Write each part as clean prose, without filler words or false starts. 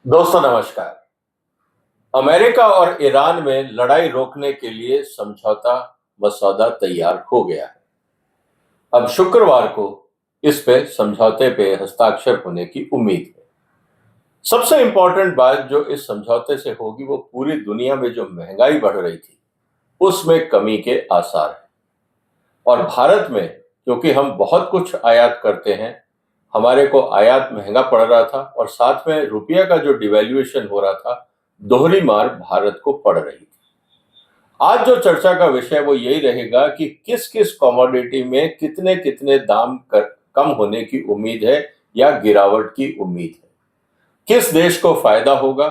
दोस्तों नमस्कार। अमेरिका और ईरान में लड़ाई रोकने के लिए समझौता मसौदा तैयार हो गया है। अब शुक्रवार को इस पे समझौते पे हस्ताक्षर होने की उम्मीद है। सबसे इंपॉर्टेंट बात जो इस समझौते से होगी वो पूरी दुनिया में जो महंगाई बढ़ रही थी उसमें कमी के आसार हैं। और भारत में क्योंकि हम बहुत कुछ आयात करते हैं, हमारे को आयात महंगा पड़ रहा था और साथ में रुपया का जो डिवैल्यूएशन हो रहा था, दोहरी मार भारत को पड़ रही थी। आज जो चर्चा का विषय वो यही रहेगा कि किस किस कमोडिटी में कितने कितने कम होने की उम्मीद है या गिरावट की उम्मीद है, किस देश को फायदा होगा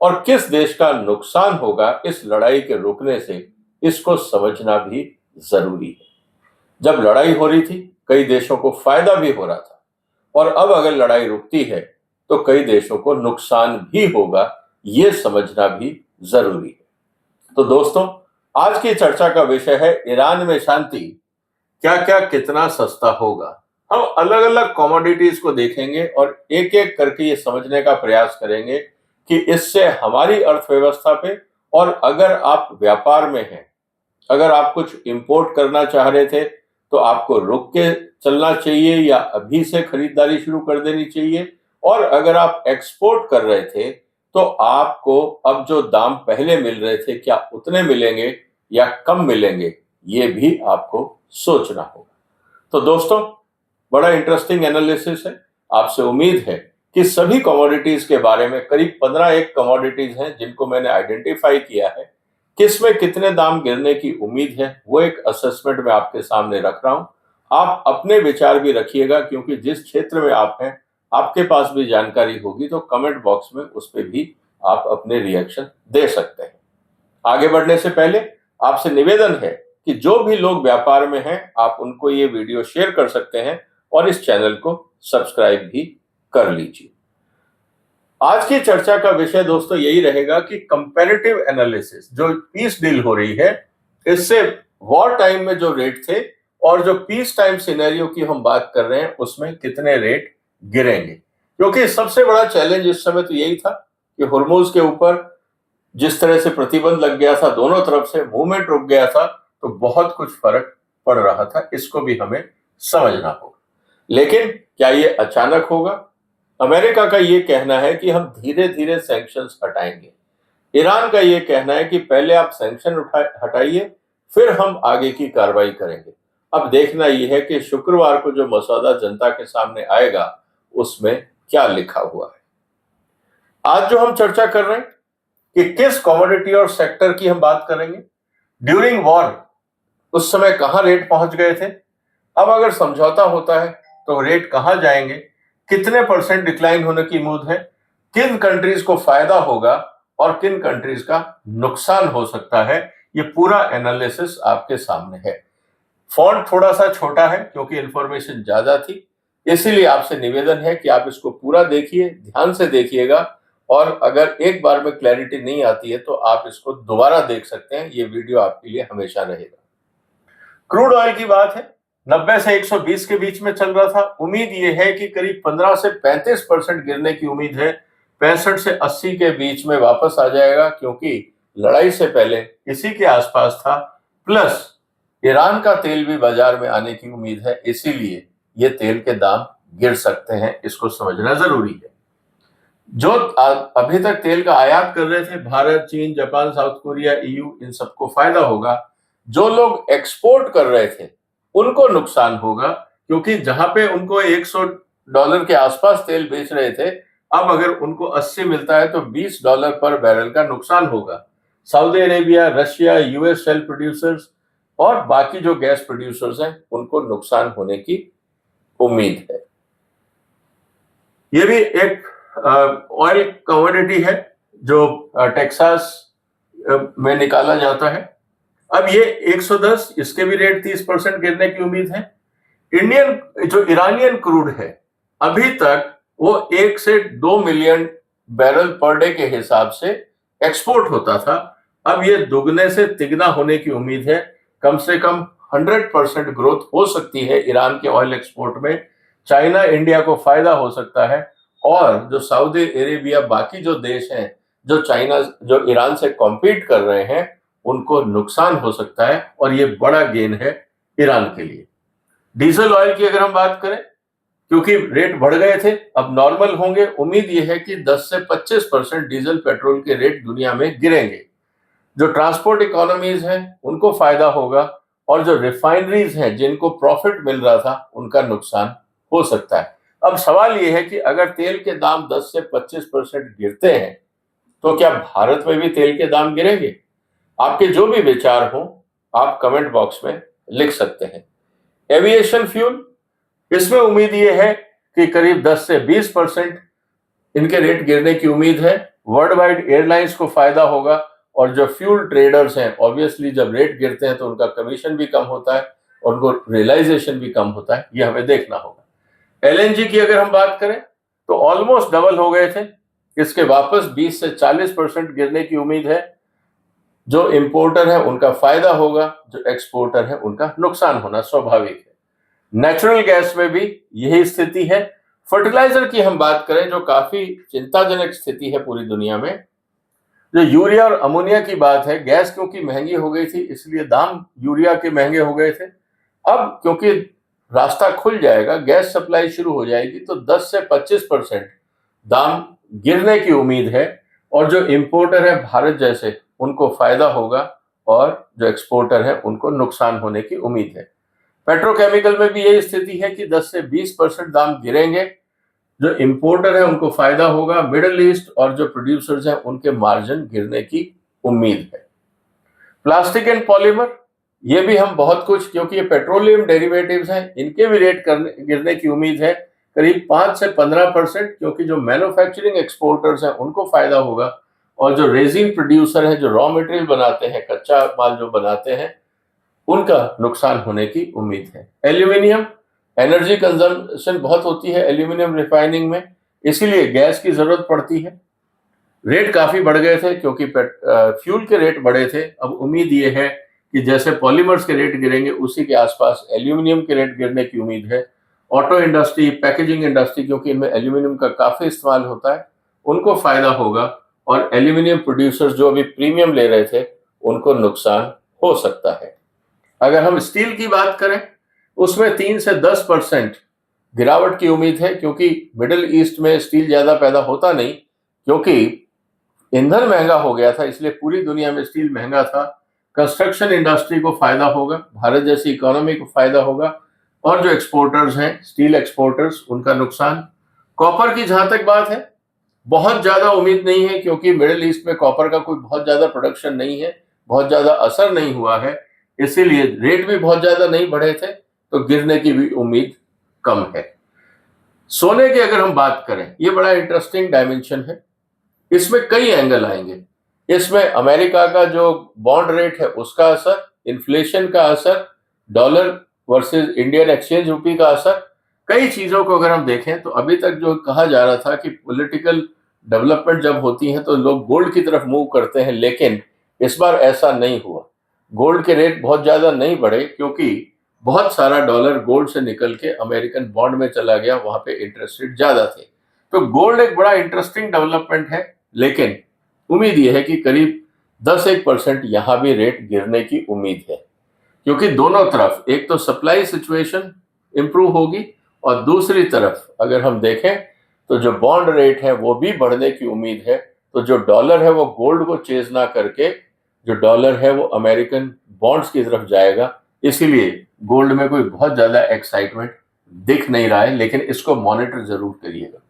और किस देश का नुकसान होगा इस लड़ाई के रुकने से, इसको समझना भी जरूरी है। जब लड़ाई हो रही थी कई देशों को फायदा भी हो रहा था और अब अगर लड़ाई रुकती है तो कई देशों को नुकसान भी होगा, ये समझना भी जरूरी है। तो दोस्तों, आज की चर्चा का विषय है ईरान में शांति क्या क्या कितना सस्ता होगा। हम अलग अलग कमोडिटीज को देखेंगे और एक एक करके ये समझने का प्रयास करेंगे कि इससे हमारी अर्थव्यवस्था पे, और अगर आप व्यापार में हैं, अगर आप कुछ इंपोर्ट करना चाह रहे थे तो आपको रुक के चलना चाहिए या अभी से खरीदारी शुरू कर देनी चाहिए, और अगर आप एक्सपोर्ट कर रहे थे तो आपको अब जो दाम पहले मिल रहे थे क्या उतने मिलेंगे या कम मिलेंगे, ये भी आपको सोचना होगा। तो दोस्तों, बड़ा इंटरेस्टिंग एनालिसिस है। आपसे उम्मीद है कि सभी कमोडिटीज के बारे में, करीब 15 एक कमोडिटीज हैं जिनको मैंने आइडेंटिफाई किया है, किसमें कितने दाम गिरने की उम्मीद है, वो एक असेसमेंट में आपके सामने रख रहा हूं। आप अपने विचार भी रखिएगा क्योंकि जिस क्षेत्र में आप हैं आपके पास भी जानकारी होगी, तो कमेंट बॉक्स में उस पर भी आप अपने रिएक्शन दे सकते हैं। आगे बढ़ने से पहले आपसे निवेदन है कि जो भी लोग व्यापार में हैं आप उनको ये वीडियो शेयर कर सकते हैं और इस चैनल को सब्सक्राइब भी कर लीजिए। आज की चर्चा का विषय दोस्तों यही रहेगा कि कंपैरेटिव एनालिसिस, जो पीस डील हो रही है, इससे वॉर टाइम में जो रेट थे और जो पीस टाइम सिनेरियो की हम बात कर रहे हैं उसमें कितने रेट गिरेंगे। क्योंकि सबसे बड़ा चैलेंज इस समय तो यही था कि हुर्मुज के ऊपर जिस तरह से प्रतिबंध लग गया था, दोनों तरफ से मूवमेंट रुक गया था, तो बहुत कुछ फर्क पड़ रहा था। इसको भी हमें समझना होगा। लेकिन क्या ये अचानक होगा? अमेरिका का ये कहना है कि हम धीरे धीरे सैंक्शंस हटाएंगे। ईरान का ये कहना है कि पहले आप सैंक्शन हटाइए, फिर हम आगे की कार्रवाई करेंगे। अब देखना यह है कि शुक्रवार को जो मसौदा जनता के सामने आएगा उसमें क्या लिखा हुआ है। आज जो हम चर्चा कर रहे हैं कि किस कमोडिटी और सेक्टर की हम बात करेंगे, ड्यूरिंग वॉर उस समय कहां रेट पहुंच गए थे, अब अगर समझौता होता है तो रेट कहां जाएंगे, कितने परसेंट डिक्लाइन होने की उम्मीद है, किन कंट्रीज को फायदा होगा और किन कंट्रीज का नुकसान हो सकता है, ये पूरा एनालिसिस आपके सामने है। फॉन्ट थोड़ा सा छोटा है क्योंकि इंफॉर्मेशन ज्यादा थी, इसीलिए आपसे निवेदन है कि आप इसको पूरा देखिए, ध्यान से देखिएगा, और अगर एक बार में क्लैरिटी नहीं आती है तो आप इसको दोबारा देख सकते हैं। ये वीडियो आपके लिए हमेशा रहेगा। क्रूड ऑयल की बात है, 90 से 120 के बीच में चल रहा था। उम्मीद ये है कि करीब 15 से 35% गिरने की उम्मीद है, 65 से 80 के बीच में वापस आ जाएगा, क्योंकि लड़ाई से पहले इसी के आसपास था। प्लस ईरान का तेल भी बाजार में आने की उम्मीद है, इसीलिए ये तेल के दाम गिर सकते हैं, इसको समझना जरूरी है। जो अभी तक तेल का आयात कर रहे थे, भारत, चीन, जापान, साउथ कोरिया, ईयू, इन सबको फायदा होगा। जो लोग एक्सपोर्ट कर रहे थे उनको नुकसान होगा, क्योंकि जहां पे उनको $100 के आसपास तेल बेच रहे थे, अब अगर उनको 80 मिलता है तो $20 पर बैरल का नुकसान होगा। Saudi Arabia, Russia, US shale producers और बाकी जो गैस प्रोड्यूसर्स हैं उनको नुकसान होने की उम्मीद है। ये भी एक ऑयल कमोडिटी है जो टेक्सास में निकाला जाता है। अब ये 110, इसके भी रेट 30% गिरने की उम्मीद है। इंडियन जो ईरानियन क्रूड है, अभी तक वो 1 से 2 मिलियन बैरल पर डे के हिसाब से एक्सपोर्ट होता था। अब ये दुगने से तिगना होने की उम्मीद है। कम से कम 100% ग्रोथ हो सकती है ईरान के ऑयल एक्सपोर्ट में। चाइना, इंडिया को फायदा हो सकता है और जो सऊदी अरेबिया, बाकी जो देश हैं जो चाइना, जो ईरान से कॉम्पीट कर रहे हैं, उनको नुकसान हो सकता है और ये बड़ा गेन है ईरान के लिए। डीजल ऑयल की अगर हम बात करें, क्योंकि रेट बढ़ गए थे, अब नॉर्मल होंगे, उम्मीद यह है कि 10 से 25% डीजल पेट्रोल के रेट दुनिया में गिरेंगे। जो ट्रांसपोर्ट इकोनॉमीज हैं उनको फायदा होगा और जो रिफाइनरीज हैं जिनको प्रॉफिट मिल रहा था उनका नुकसान हो सकता है। अब सवाल यह है कि अगर तेल के दाम 10 से 25% गिरते हैं तो क्या भारत में भी तेल के दाम गिरेंगे? आपके जो भी विचार हो आप कमेंट बॉक्स में लिख सकते हैं। एविएशन फ्यूल, इसमें उम्मीद यह है कि करीब 10 से 20% इनके रेट गिरने की उम्मीद है। वर्ल्ड वाइड एयरलाइंस को फायदा होगा और जो फ्यूल ट्रेडर्स हैं, ऑब्वियसली जब रेट गिरते हैं तो उनका कमीशन भी कम होता है और उनको रियलाइजेशन भी कम होता है, ये हमें देखना होगा। एलएनजी की अगर हम बात करें तो ऑलमोस्ट डबल हो गए थे, इसके वापस 20 से 40% गिरने की उम्मीद है। जो इंपोर्टर है उनका फायदा होगा, जो एक्सपोर्टर है उनका नुकसान होना स्वाभाविक है। नेचुरल गैस में भी यही स्थिति है। फर्टिलाइजर की हम बात करें, जो काफी चिंताजनक स्थिति है पूरी दुनिया में, जो यूरिया और अमोनिया की बात है, गैस क्योंकि महंगी हो गई थी इसलिए दाम यूरिया के महंगे हो गए थे। अब क्योंकि रास्ता खुल जाएगा, गैस सप्लाई शुरू हो जाएगी, तो 10 से 25% दाम गिरने की उम्मीद है और जो इंपोर्टर है भारत जैसे, उनको फायदा होगा और जो एक्सपोर्टर है उनको नुकसान होने की उम्मीद है। पेट्रोकेमिकल में भी यही स्थिति है कि 10 से 20% दाम गिरेंगे, जो इंपोर्टर है उनको फायदा होगा, मिडिल ईस्ट और जो प्रोड्यूसर्स हैं उनके मार्जिन गिरने की उम्मीद है। प्लास्टिक एंड पॉलीमर, ये भी हम बहुत कुछ, क्योंकि ये पेट्रोलियम डेरिवेटिव्स हैं, इनके भी रेट गिरने की उम्मीद है करीब 5 से 15%, क्योंकि जो मैन्युफैक्चरिंग एक्सपोर्टर्स हैं उनको फायदा होगा और जो रेजिन प्रोड्यूसर है, जो रॉ मटेरियल बनाते हैं, कच्चा माल जो बनाते हैं, उनका नुकसान होने की उम्मीद है। एल्यूमिनियम, एनर्जी कंजम्पशन बहुत होती है एल्यूमिनियम रिफाइनिंग में, इसीलिए गैस की जरूरत पड़ती है। रेट काफी बढ़ गए थे क्योंकि फ्यूल के रेट बढ़े थे। अब उम्मीद ये है कि जैसे पॉलीमर्स के रेट गिरेंगे उसी के आसपास एल्यूमिनियम के रेट गिरने की उम्मीद है। ऑटो इंडस्ट्री, पैकेजिंग इंडस्ट्री, क्योंकि इनमें एल्यूमिनियम का काफी इस्तेमाल होता है, उनको फायदा होगा और एल्यूमिनियम प्रोड्यूसर्स जो अभी प्रीमियम ले रहे थे उनको नुकसान हो सकता है। अगर हम स्टील की बात करें, उसमें 3 से 10% गिरावट की उम्मीद है, क्योंकि मिडिल ईस्ट में स्टील ज्यादा पैदा होता नहीं, क्योंकि ईंधन महंगा हो गया था, इसलिए पूरी दुनिया में स्टील महंगा था। कंस्ट्रक्शन इंडस्ट्री को फायदा होगा, भारत जैसी इकोनॉमी को फायदा होगा और जो एक्सपोर्टर्स हैं, स्टील एक्सपोर्टर्स, उनका नुकसान। कॉपर की जहां तक बात है, बहुत ज्यादा उम्मीद नहीं है, क्योंकि मिडिल ईस्ट में कॉपर का कोई बहुत ज्यादा प्रोडक्शन नहीं है, बहुत ज्यादा असर नहीं हुआ है, इसीलिए रेट भी बहुत ज्यादा नहीं बढ़े थे, तो गिरने की भी उम्मीद कम है। सोने की अगर हम बात करें, ये बड़ा इंटरेस्टिंग डायमेंशन है, इसमें कई एंगल आएंगे। इसमें अमेरिका का जो बॉन्ड रेट है उसका असर, इन्फ्लेशन का असर, डॉलर वर्सेस इंडियन एक्सचेंज रुपी का असर, कई चीजों को अगर हम देखें तो अभी तक जो कहा जा रहा था कि पॉलिटिकल डेवलपमेंट जब होती है तो लोग गोल्ड की तरफ मूव करते हैं, लेकिन इस बार ऐसा नहीं हुआ। गोल्ड के रेट बहुत ज्यादा नहीं बढ़े, क्योंकि बहुत सारा डॉलर गोल्ड से निकल के अमेरिकन बॉन्ड में चला गया, वहां पे इंटरेस्ट रेट ज्यादा थे। तो गोल्ड एक बड़ा इंटरेस्टिंग डेवलपमेंट है, लेकिन उम्मीद यह है कि करीब 10-1% यहां भी रेट गिरने की उम्मीद है, क्योंकि दोनों तरफ एक तो सप्लाई सिचुएशन इंप्रूव होगी और दूसरी तरफ अगर हम देखें तो जो बॉन्ड रेट है वो भी बढ़ने की उम्मीद है। तो जो डॉलर है वो गोल्ड को चेज ना करके, जो डॉलर है वो अमेरिकन बॉन्ड्स की तरफ जाएगा, इसीलिए गोल्ड में कोई बहुत ज्यादा एक्साइटमेंट दिख नहीं रहा है, लेकिन इसको मॉनिटर जरूर करिएगा।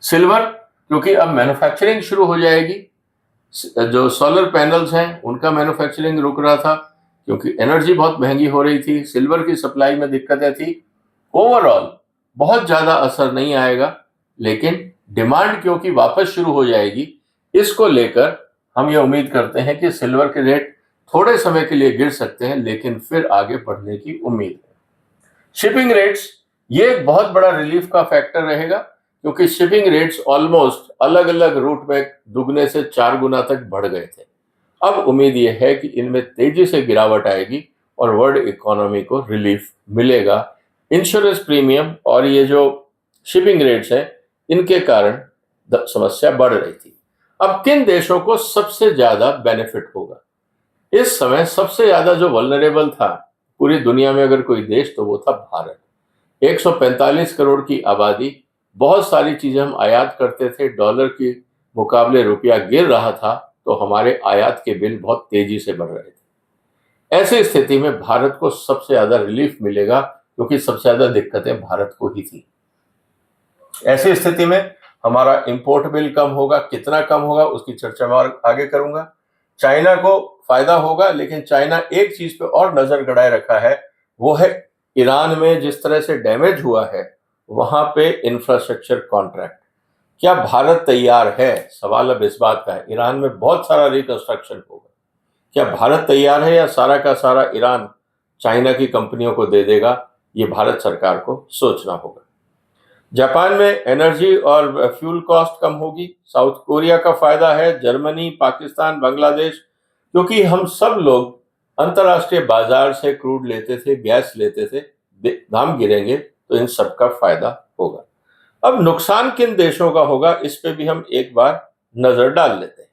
सिल्वर, क्योंकि अब मैन्युफैक्चरिंग शुरू हो जाएगी, जो सोलर पैनल्स हैं उनका मैन्युफैक्चरिंग रुक रहा था क्योंकि एनर्जी बहुत महंगी हो रही थी, सिल्वर की सप्लाई में दिक्कतें थी। ओवरऑल बहुत ज्यादा असर नहीं आएगा, लेकिन डिमांड क्योंकि वापस शुरू हो जाएगी, इसको लेकर हम ये उम्मीद करते हैं कि सिल्वर के रेट थोड़े समय के लिए गिर सकते हैं, लेकिन फिर आगे बढ़ने की उम्मीद है। शिपिंग रेट्स, ये एक बहुत बड़ा रिलीफ का फैक्टर रहेगा, क्योंकि शिपिंग रेट्स ऑलमोस्ट अलग अलग रूट में दुगने से 4 गुना तक बढ़ गए थे। अब उम्मीद यह है कि इनमें तेजी से गिरावट आएगी और वर्ल्ड इकोनॉमी को रिलीफ मिलेगा। इंश्योरेंस प्रीमियम और ये जो शिपिंग रेट्स हैं, इनके कारण समस्या बढ़ रही थी। अब किन देशों को सबसे ज्यादा बेनिफिट होगा? इस समय सबसे ज्यादा जो वल्नरेबल था पूरी दुनिया में अगर कोई देश तो वो था भारत। 145 करोड़ की आबादी, बहुत सारी चीजें हम आयात करते थे, डॉलर के मुकाबले रुपया गिर रहा था, तो हमारे आयात के बिल बहुत तेजी से बढ़ रहे थे। ऐसी स्थिति में भारत को सबसे ज्यादा रिलीफ मिलेगा, क्योंकि सबसे ज्यादा दिक्कतें भारत को ही थी। ऐसी स्थिति में हमारा इंपोर्ट बिल कम होगा। कितना कम होगा उसकी चर्चा मैं आगे करूंगा। चाइना को फायदा होगा, लेकिन चाइना एक चीज पे और नजर गड़ाए रखा है, वो है ईरान में जिस तरह से डैमेज हुआ है वहां पे इंफ्रास्ट्रक्चर कॉन्ट्रैक्ट। क्या भारत तैयार है? सवाल अब इस बात का है। ईरान में बहुत सारा रिकंस्ट्रक्शन होगा, क्या भारत तैयार है या सारा का सारा ईरान चाइना की कंपनियों को दे देगा? ये भारत सरकार को सोचना होगा। जापान में एनर्जी और फ्यूल कॉस्ट कम होगी। साउथ कोरिया का फायदा है, जर्मनी, पाकिस्तान, बांग्लादेश, क्योंकि हम सब लोग अंतर्राष्ट्रीय बाजार से क्रूड लेते थे, गैस लेते थे। दाम गिरेंगे तो इन सब का फायदा होगा। अब नुकसान किन देशों का होगा, इस पे भी हम एक बार नजर डाल लेते हैं।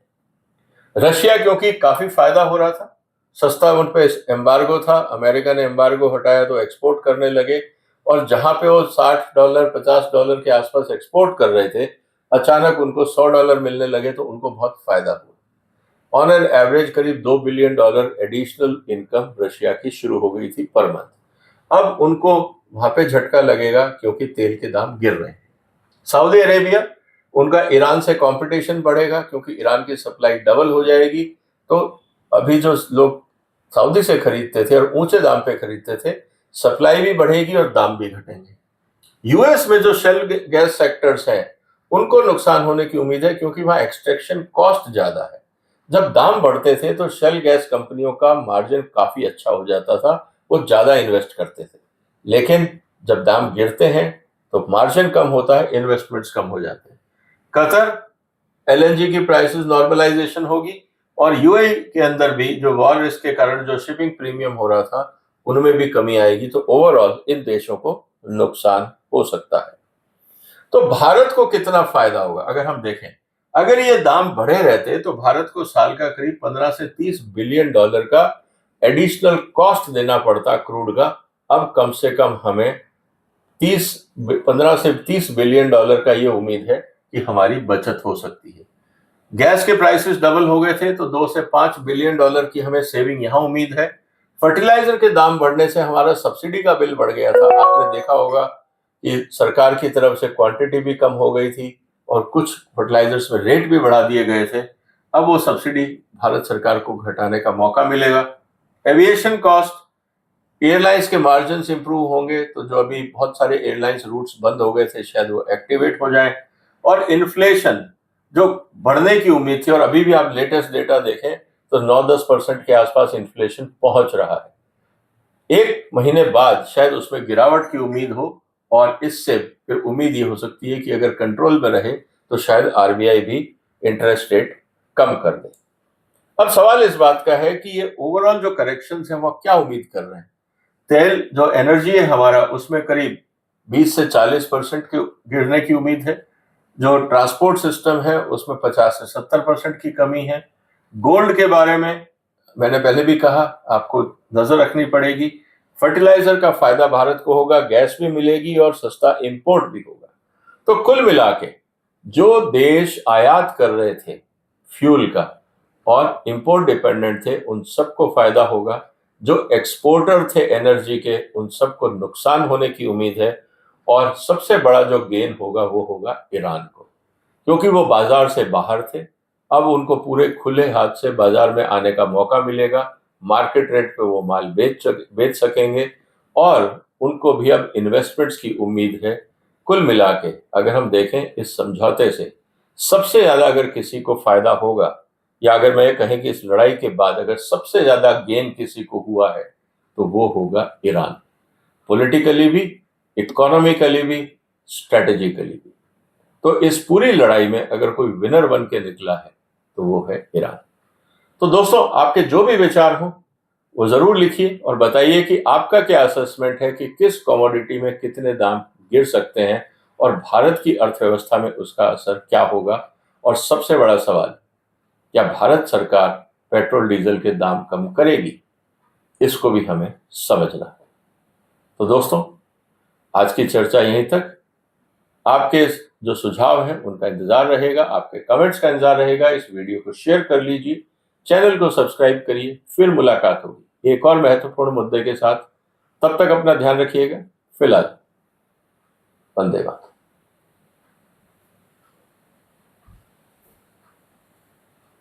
रशिया, क्योंकि काफी फायदा हो रहा था, सस्ता उन पे एम्बार्गो था, अमेरिका ने एम्बार्गो हटाया तो एक्सपोर्ट करने लगे, और जहां पे वो $60 $50 के आसपास एक्सपोर्ट कर रहे थे, अचानक उनको $100 मिलने लगे, तो उनको बहुत फायदा हुआ। ऑन एन एवरेज करीब $2 बिलियन एडिशनल इनकम रशिया की शुरू हो गई थी पर मंथ। अब उनको वहां पे झटका लगेगा, क्योंकि तेल के दाम गिर रहे हैं। सऊदी अरेबिया, उनका ईरान से कंपटीशन बढ़ेगा, क्योंकि ईरान की सप्लाई डबल हो जाएगी। तो अभी जो लोग सऊदी से खरीदते थे और ऊंचे दाम पे खरीदते थे, सप्लाई भी बढ़ेगी और दाम भी घटेंगे। यूएस में जो शेल गैस सेक्टर्स हैं, उनको नुकसान होने की उम्मीद है, क्योंकि वहां एक्सट्रैक्शन कॉस्ट ज्यादा है। जब दाम बढ़ते थे तो शेल गैस कंपनियों का मार्जिन काफी अच्छा हो जाता था, वो ज्यादा इन्वेस्ट करते थे। लेकिन जब दाम गिरते हैं तो मार्जिन कम होता है, इन्वेस्टमेंट्स कम हो जाते हैं। कतर एलएनजी की प्राइसेस नॉर्मलाइजेशन होगी, और यूएई के अंदर भी जो वॉर रिस्क के कारण जो शिपिंग प्रीमियम हो रहा था, उनमें भी कमी आएगी। तो ओवरऑल इन देशों को नुकसान हो सकता है। तो भारत को कितना फायदा होगा अगर हम देखें? अगर ये दाम बढ़े रहते तो भारत को साल का करीब 15 से 30 बिलियन डॉलर का एडिशनल कॉस्ट देना पड़ता क्रूड का। अब कम से कम हमें 15 से 30 बिलियन डॉलर का ये उम्मीद है कि हमारी बचत हो सकती है। गैस के प्राइसेस डबल हो गए थे, तो 2 से 5 बिलियन डॉलर की हमें सेविंग यहां उम्मीद है। फर्टिलाइजर के दाम बढ़ने से हमारा सब्सिडी का बिल बढ़ गया था। आपने देखा होगा कि सरकार की तरफ से क्वांटिटी भी कम हो गई थी, और कुछ फर्टिलाइजर्स में रेट भी बढ़ा दिए गए थे। अब वो सब्सिडी भारत सरकार को घटाने का मौका मिलेगा। एविएशन कॉस्ट, एयरलाइंस के मार्जिन इंप्रूव होंगे, तो जो अभी बहुत सारे एयरलाइंस रूट्स बंद हो गए थे, शायद वो एक्टिवेट हो जाएं। और इन्फ्लेशन जो बढ़ने की उम्मीद थी, और अभी भी आप लेटेस्ट डेटा देखें तो 9-10% के आसपास इन्फ्लेशन पहुंच रहा है। एक महीने बाद शायद उसमें गिरावट की उम्मीद हो, और इससे फिर उम्मीद ये हो सकती है कि अगर कंट्रोल में रहे तो शायद आरबीआई भी इंटरेस्ट रेट कम कर दे। अब सवाल इस बात का है कि ये ओवरऑल जो करेक्शंस हैं वो क्या उम्मीद कर रहे हैं? तेल जो एनर्जी है हमारा, उसमें करीब 20 से 40% की गिरने की उम्मीद है। जो ट्रांसपोर्ट सिस्टम है उसमें 50 से 70% की कमी है। गोल्ड के बारे में मैंने पहले भी कहा, आपको नजर रखनी पड़ेगी। फर्टिलाइजर का फायदा भारत को होगा, गैस भी मिलेगी और सस्ता इंपोर्ट भी होगा। तो कुल मिला के जो देश आयात कर रहे थे फ्यूल का और इंपोर्ट डिपेंडेंट थे, उन सबको फायदा होगा। जो एक्सपोर्टर थे एनर्जी के, उन सबको नुकसान होने की उम्मीद है। और सबसे बड़ा जो गेन होगा वो होगा ईरान को, क्योंकि वो बाजार से बाहर थे। अब उनको पूरे खुले हाथ से बाजार में आने का मौका मिलेगा। मार्केट रेट पे वो माल बेच सकेंगे, और उनको भी अब इन्वेस्टमेंट्स की उम्मीद है। कुल मिला के अगर हम देखें इस समझौते से सबसे ज्यादा अगर किसी को फायदा होगा, या अगर मैं ये कहें कि इस लड़ाई के बाद अगर सबसे ज्यादा गेन किसी को हुआ है, तो वो होगा ईरान। पॉलिटिकली भी, इकोनॉमिकली भी, स्ट्रेटेजिकली भी। तो इस पूरी लड़ाई में अगर कोई विनर बन के निकला है तो वो है ईरान। तो दोस्तों, आपके जो भी विचार हो वो जरूर लिखिए और बताइए कि आपका क्या असेसमेंट है कि किस कमोडिटी में कितने दाम गिर सकते हैं और भारत की अर्थव्यवस्था में उसका असर क्या होगा, और सबसे बड़ा सवाल, क्या भारत सरकार पेट्रोल डीजल के दाम कम करेगी, इसको भी हमें समझना है। तो दोस्तों, आज की चर्चा यहीं तक। आपके जो सुझाव हैं उनका इंतजार रहेगा, आपके कमेंट्स का इंतजार रहेगा। इस वीडियो को शेयर कर लीजिए, चैनल को सब्सक्राइब करिए। फिर मुलाकात होगी एक और महत्वपूर्ण मुद्दे के साथ। तब तक अपना ध्यान रखिएगा। फिलहाल वंदे मातरम।